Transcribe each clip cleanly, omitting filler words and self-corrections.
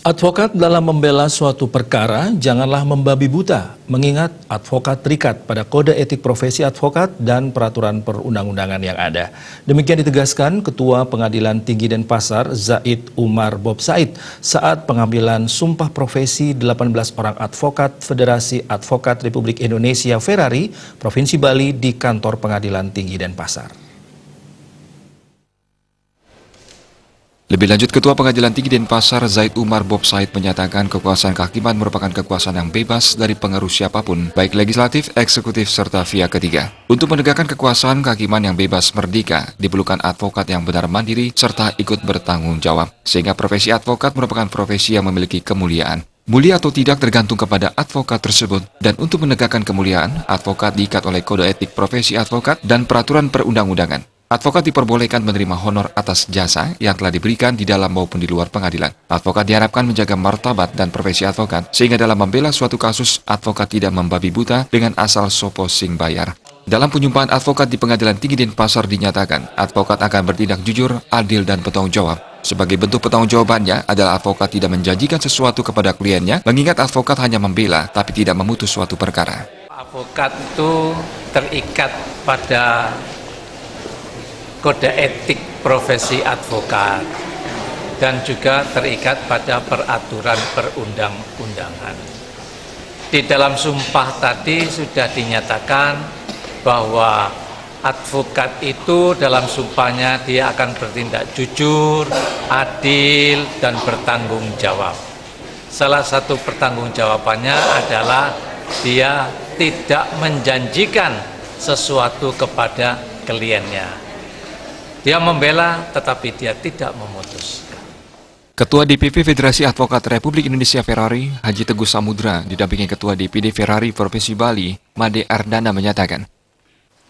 Advokat dalam membela suatu perkara janganlah membabi buta, mengingat advokat terikat pada kode etik profesi advokat dan peraturan perundang-undangan yang ada. Demikian ditegaskan Ketua Pengadilan Tinggi Denpasar Zaid Umar Bob Said saat pengambilan sumpah profesi 18 orang advokat Federasi Advokat Republik Indonesia Ferrari, Provinsi Bali di kantor Pengadilan Tinggi Denpasar. Lebih lanjut, Ketua Pengadilan Tinggi Denpasar Zaid Umar Bob Said menyatakan kekuasaan kehakiman merupakan kekuasaan yang bebas dari pengaruh siapapun, baik legislatif, eksekutif, serta pihak ketiga. Untuk menegakkan kekuasaan kehakiman yang bebas merdeka, diperlukan advokat yang benar mandiri serta ikut bertanggung jawab, sehingga profesi advokat merupakan profesi yang memiliki kemuliaan. Mulia atau tidak tergantung kepada advokat tersebut, dan untuk menegakkan kemuliaan, advokat diikat oleh kode etik profesi advokat dan peraturan perundang-undangan. Advokat diperbolehkan menerima honor atas jasa yang telah diberikan di dalam maupun di luar pengadilan. Advokat diharapkan menjaga martabat dan profesi advokat, sehingga dalam membela suatu kasus, advokat tidak membabi buta dengan asal sopo sing bayar. Dalam penyumpahan advokat di Pengadilan Tinggi Denpasar dinyatakan, advokat akan bertindak jujur, adil, dan bertanggung jawab. Sebagai bentuk pertanggungjawabannya adalah advokat tidak menjanjikan sesuatu kepada kliennya, mengingat advokat hanya membela, tapi tidak memutus suatu perkara. Advokat itu terikat pada kode etik profesi advokat dan juga terikat pada peraturan perundang-undangan. Di dalam sumpah tadi sudah dinyatakan bahwa advokat itu dalam sumpahnya dia akan bertindak jujur, adil, dan bertanggung jawab. Salah satu pertanggungjawabannya adalah dia tidak menjanjikan sesuatu kepada kliennya. Dia membela, tetapi dia tidak memutuskan. Ketua DPP Federasi Advokat Republik Indonesia Ferrari, Haji Teguh Samudra, didampingi Ketua DPD Ferrari Provinsi Bali, Made Ardana menyatakan,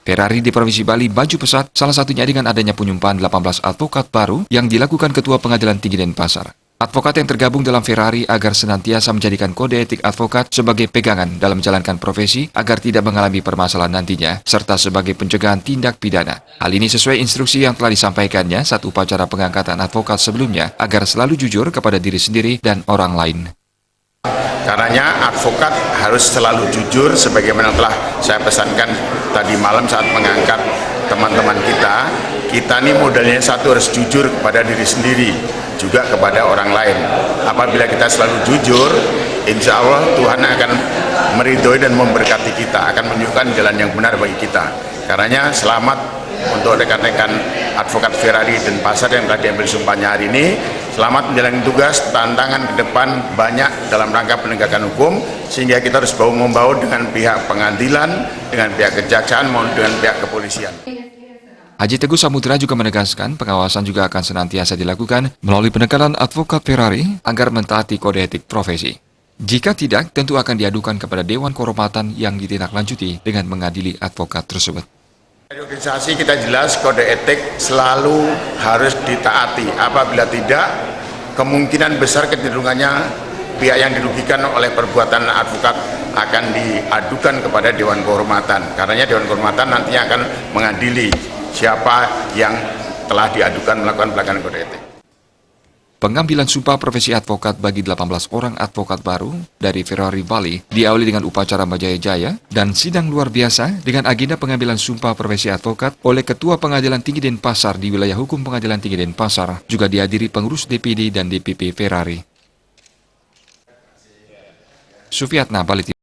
Ferrari di Provinsi Bali maju pesat, salah satunya dengan adanya penyumpahan 18 advokat baru yang dilakukan Ketua Pengadilan Tinggi Denpasar. Advokat yang tergabung dalam Ferrari agar senantiasa menjadikan kode etik advokat sebagai pegangan dalam menjalankan profesi agar tidak mengalami permasalahan nantinya, serta sebagai pencegahan tindak pidana. Hal ini sesuai instruksi yang telah disampaikannya saat upacara pengangkatan advokat sebelumnya agar selalu jujur kepada diri sendiri dan orang lain. Karenanya advokat harus selalu jujur sebagaimana telah saya pesankan tadi malam saat mengangkat teman-teman kita. Kita ini modalnya satu, harus jujur kepada diri sendiri, juga kepada orang lain. Apabila kita selalu jujur, insya Allah Tuhan akan meridhoi dan memberkati kita, akan menunjukkan jalan yang benar bagi kita. Karenanya selamat untuk rekan-rekan advokat Ferrari Denpasar yang telah diambil sumpahnya hari ini. Selamat menjalani tugas, tantangan ke depan banyak dalam rangka penegakan hukum, sehingga kita harus bahu-membahu dengan pihak pengadilan, dengan pihak kejaksaan, maupun dengan pihak kepolisian. Haji Teguh Samudra juga menegaskan pengawasan juga akan senantiasa dilakukan melalui penekanan advokat Ferrari agar mentaati kode etik profesi. Jika tidak, tentu akan diadukan kepada Dewan Kehormatan yang ditindaklanjuti dengan mengadili advokat tersebut. Di organisasi kita jelas kode etik selalu harus ditaati. Apabila tidak, kemungkinan besar kecenderungannya pihak yang dirugikan oleh perbuatan advokat akan diadukan kepada Dewan Kehormatan. Karenanya Dewan Kehormatan nantinya akan mengadili siapa yang telah diadukan melakukan pelanggaran kode etik. Pengambilan sumpah profesi advokat bagi 18 orang advokat baru dari Ferrari Bali diawali dengan upacara Majaya dan sidang luar biasa dengan agenda pengambilan sumpah profesi advokat oleh Ketua Pengadilan Tinggi Denpasar di wilayah hukum Pengadilan Tinggi Denpasar, juga dihadiri pengurus DPD dan DPP Ferrari. Sufiatna, Bali.